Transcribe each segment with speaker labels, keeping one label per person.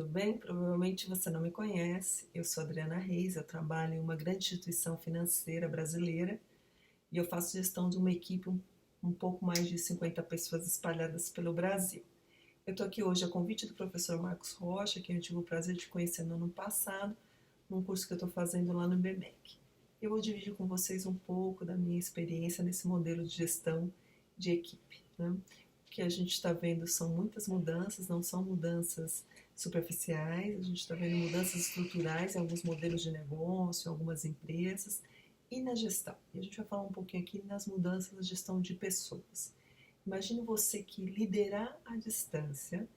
Speaker 1: tudo bem? Provavelmente você não me conhece. Eu sou Adriana Reis, eu trabalho em uma grande instituição financeira brasileira e eu faço gestão de uma equipe um pouco mais de 50 pessoas espalhadas pelo Brasil. Eu estou aqui hoje a convite do professor Marcos Rocha, que eu tive o prazer de conhecer no ano passado, num curso que eu estou fazendo lá no IBMEC. Eu vou dividir com vocês um pouco da minha experiência nesse modelo de gestão de equipe, né? O que a gente está vendo são muitas mudanças, não são mudanças superficiais, a gente está vendo mudanças estruturais em alguns modelos de negócio, em algumas empresas e na gestão. E a gente vai falar um pouquinho aqui nas mudanças na gestão de pessoas. Imagine você que liderar à distância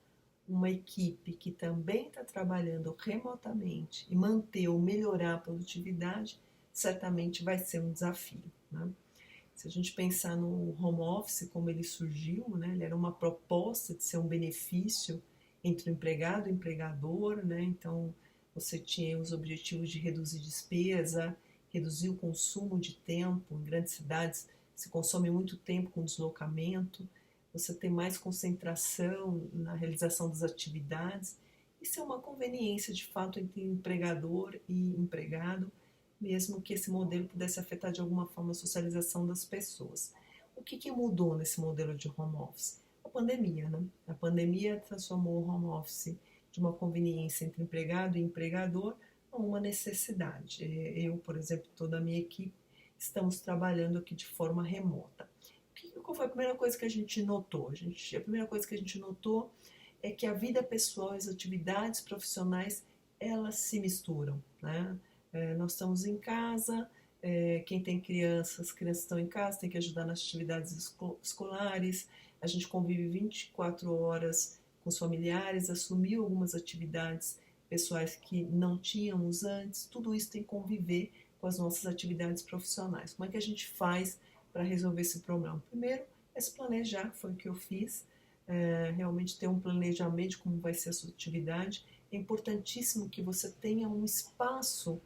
Speaker 1: uma equipe que também está trabalhando remotamente e manter ou melhorar a produtividade, certamente vai ser um desafio, né? Se a gente pensar no home office, como ele surgiu, né, ele era uma proposta de ser um benefício entre o empregado e o empregador, né? Então você tinha os objetivos de reduzir despesa, reduzir o consumo de tempo. Em grandes cidades se consome muito tempo com deslocamento, você tem mais concentração na realização das atividades. Isso é uma conveniência de fato entre empregador e empregado, mesmo que esse modelo pudesse afetar de alguma forma a socialização das pessoas. O que mudou nesse modelo de home office? A pandemia, né? A pandemia transformou o home office de uma conveniência entre empregado e empregador a uma necessidade. Eu, por exemplo, toda a minha equipe, estamos trabalhando aqui de forma remota. Qual foi a primeira coisa que a gente notou? A primeira coisa que a gente notou é que a vida pessoal e as atividades profissionais, elas se misturam, né? Nós estamos em casa, quem tem crianças, as crianças estão em casa, tem que ajudar nas atividades escolares, a gente convive 24 horas com os familiares, assumiu algumas atividades pessoais que não tínhamos antes, tudo isso tem que conviver com as nossas atividades profissionais. Como é que a gente faz para resolver esse problema? Primeiro, é se planejar, que foi o que eu fiz, realmente ter um planejamento de como vai ser a sua atividade. É importantíssimo que você tenha um espaço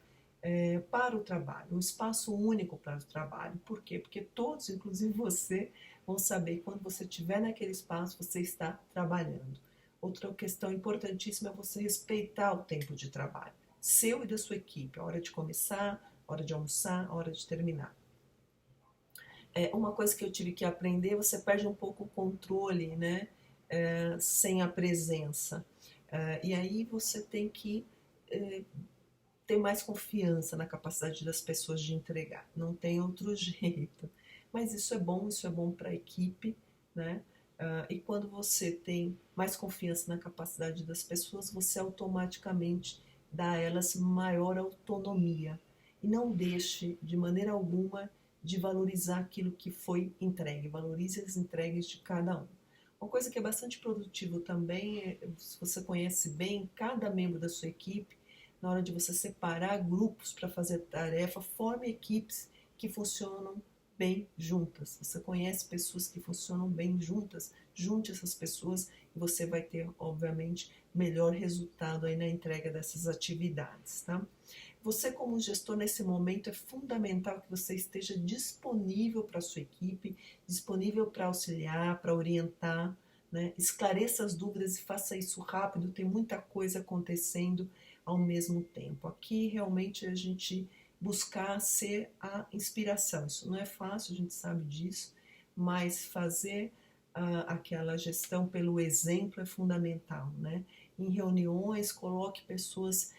Speaker 1: para o trabalho, um espaço único para o trabalho. Por quê? Porque todos, inclusive você, vão saber que quando você estiver naquele espaço, você está trabalhando. Outra questão importantíssima é você respeitar o tempo de trabalho, seu e da sua equipe, a hora de começar, a hora de almoçar, a hora de terminar. Uma coisa que eu tive que aprender, você perde um pouco o controle, né? Sem a presença. E aí você tem que ter mais confiança na capacidade das pessoas de entregar. Não tem outro jeito. Mas isso é bom para a equipe, né? E quando você tem mais confiança na capacidade das pessoas, você automaticamente dá a elas maior autonomia. E não deixe de maneira alguma de valorizar aquilo que foi entregue. Valorize as entregues de cada um. Uma coisa que é bastante produtivo também é, se você conhece bem cada membro da sua equipe, na hora de você separar grupos para fazer tarefa, forme equipes que funcionam bem juntas. Você conhece pessoas que funcionam bem juntas, junte essas pessoas e você vai ter, obviamente, melhor resultado aí na entrega dessas atividades, tá? Você, como gestor, nesse momento, é fundamental que você esteja disponível para a sua equipe, disponível para auxiliar, para orientar, né? Esclareça as dúvidas e faça isso rápido, tem muita coisa acontecendo ao mesmo tempo. Aqui, realmente, a gente buscar ser a inspiração. Isso não é fácil, a gente sabe disso, mas fazer aquela gestão pelo exemplo é fundamental, né? Em reuniões, coloque pessoas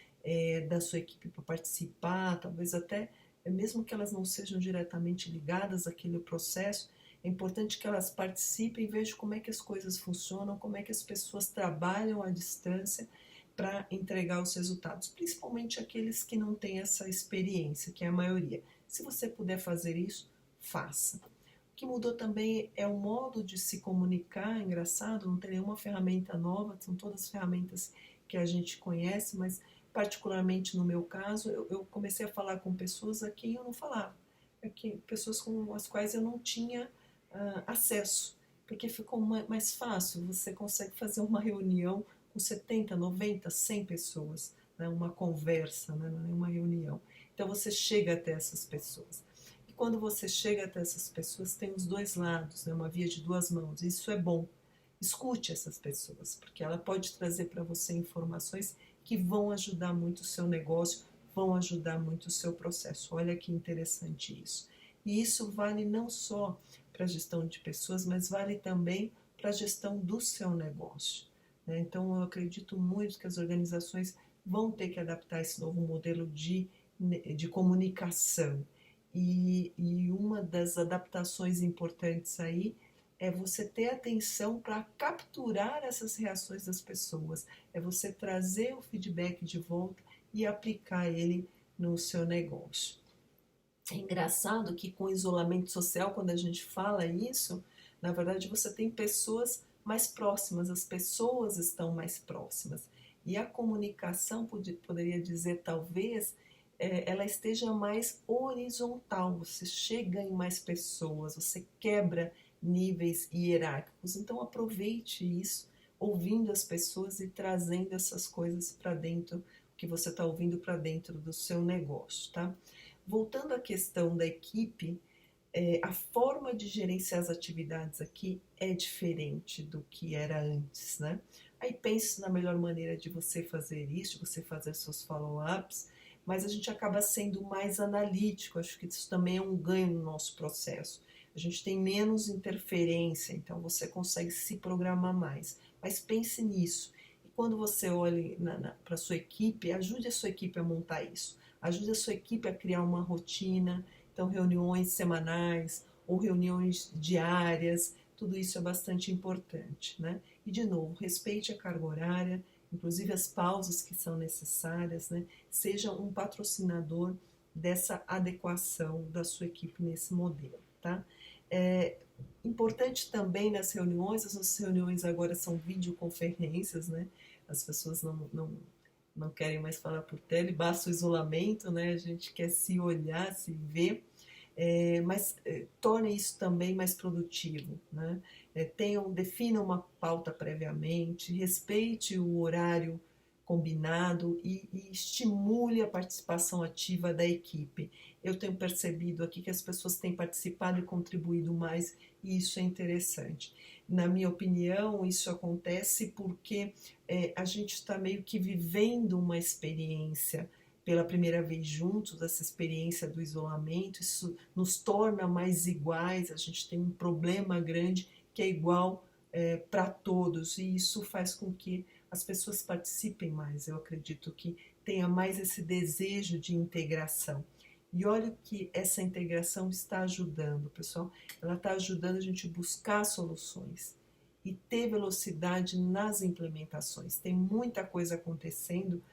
Speaker 1: da sua equipe para participar, talvez até, mesmo que elas não sejam diretamente ligadas àquele processo, é importante que elas participem e vejam como é que as coisas funcionam, como é que as pessoas trabalham à distância para entregar os resultados, principalmente aqueles que não têm essa experiência, que é a maioria. Se você puder fazer isso, faça. O que mudou também é o modo de se comunicar, engraçado, não tem nenhuma ferramenta nova, são todas ferramentas que a gente conhece, mas particularmente no meu caso, eu comecei a falar com pessoas a quem eu não falava, pessoas com as quais eu não tinha acesso, porque ficou mais fácil, você consegue fazer uma reunião com 70, 90, 100 pessoas, né, uma conversa, né, não é uma reunião. Então você chega até essas pessoas. E quando você chega até essas pessoas, tem os dois lados, né, uma via de duas mãos, isso é bom. Escute essas pessoas, porque ela pode trazer para você informações que vão ajudar muito o seu negócio, vão ajudar muito o seu processo. Olha que interessante isso. E isso vale não só para a gestão de pessoas, mas vale também para a gestão do seu negócio, né? Então, eu acredito muito que as organizações vão ter que adaptar esse novo modelo de comunicação. E uma das adaptações importantes aí é você ter atenção para capturar essas reações das pessoas, é você trazer o feedback de volta e aplicar ele no seu negócio. É engraçado que com o isolamento social, quando a gente fala isso, na verdade você tem pessoas mais próximas, as pessoas estão mais próximas. E a comunicação, poderia dizer talvez, ela esteja mais horizontal, você chega em mais pessoas, você quebra níveis hierárquicos. Então aproveite isso, ouvindo as pessoas e trazendo essas coisas para dentro, que você está ouvindo para dentro do seu negócio, tá? Voltando à questão da equipe, a forma de gerenciar as atividades aqui é diferente do que era antes, né? Aí pense na melhor maneira de você fazer isso, de você fazer seus follow-ups, mas a gente acaba sendo mais analítico, acho que isso também é um ganho no nosso processo. A gente tem menos interferência, então você consegue se programar mais. Mas pense nisso. E quando você olha para a sua equipe, ajude a sua equipe a montar isso. Ajude a sua equipe a criar uma rotina, então reuniões semanais ou reuniões diárias, tudo isso é bastante importante, né? E de novo, respeite a carga horária, inclusive as pausas que são necessárias, né? Seja um patrocinador dessa adequação da sua equipe nesse modelo, tá? É importante também nas reuniões, as nossas reuniões agora são videoconferências, né? As pessoas não querem mais falar por tele, basta o isolamento, né? A gente quer se olhar, se ver, mas torne isso também mais produtivo, né? Defina uma pauta previamente, respeite o horário combinado e estimule a participação ativa da equipe. Eu tenho percebido aqui que as pessoas têm participado e contribuído mais, e isso é interessante. Na minha opinião, isso acontece porque a gente está meio que vivendo uma experiência pela primeira vez juntos, essa experiência do isolamento, isso nos torna mais iguais, a gente tem um problema grande que é igual para todos, e isso faz com que as pessoas participem mais. Eu acredito que tenha mais esse desejo de integração. E olha que essa integração está ajudando, pessoal, ela está ajudando a gente buscar soluções e ter velocidade nas implementações. Tem muita coisa acontecendo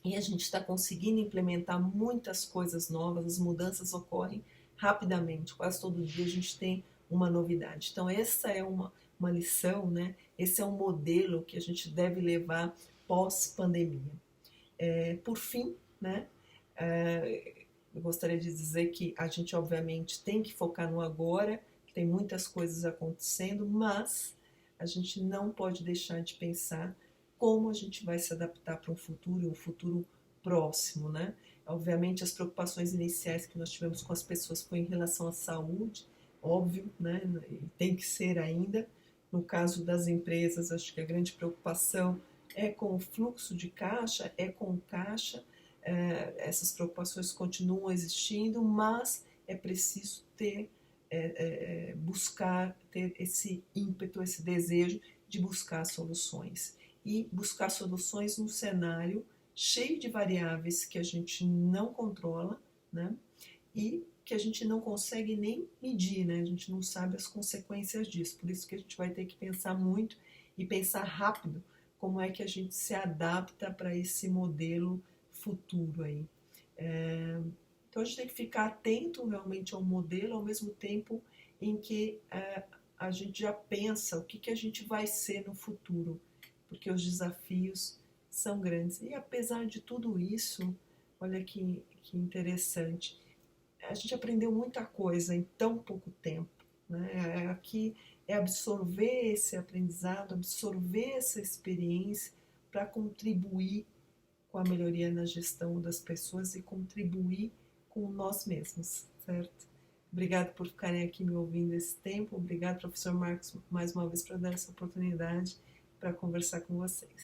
Speaker 1: e a gente está conseguindo implementar muitas coisas novas, as mudanças ocorrem rapidamente, quase todo dia a gente tem uma novidade. Então essa é uma lição, né? Esse é um modelo que a gente deve levar pós-pandemia. Por fim, né? Eu gostaria de dizer que a gente obviamente tem que focar no agora, que tem muitas coisas acontecendo, mas a gente não pode deixar de pensar como a gente vai se adaptar para um futuro próximo, né? Obviamente as preocupações iniciais que nós tivemos com as pessoas foi em relação à saúde, óbvio, né? E tem que ser ainda. No caso das empresas, acho que a grande preocupação é com o fluxo de caixa, é com o caixa. Essas preocupações continuam existindo, mas é preciso buscar ter esse ímpeto, esse desejo de buscar soluções. E buscar soluções num cenário cheio de variáveis que a gente não controla, né? E que a gente não consegue nem medir, né? A gente não sabe as consequências disso. Por isso que a gente vai ter que pensar muito e pensar rápido como é que a gente se adapta para esse modelo futuro aí. Então a gente tem que ficar atento realmente ao modelo, ao mesmo tempo em que a gente já pensa o que a gente vai ser no futuro, porque os desafios são grandes. E apesar de tudo isso, olha que interessante, a gente aprendeu muita coisa em tão pouco tempo, né? Aqui é absorver esse aprendizado, absorver essa experiência para contribuir com a melhoria na gestão das pessoas e contribuir com nós mesmos, certo? Obrigado por ficarem aqui me ouvindo esse tempo. Obrigado, professor Marcos, mais uma vez, por dar essa oportunidade para conversar com vocês.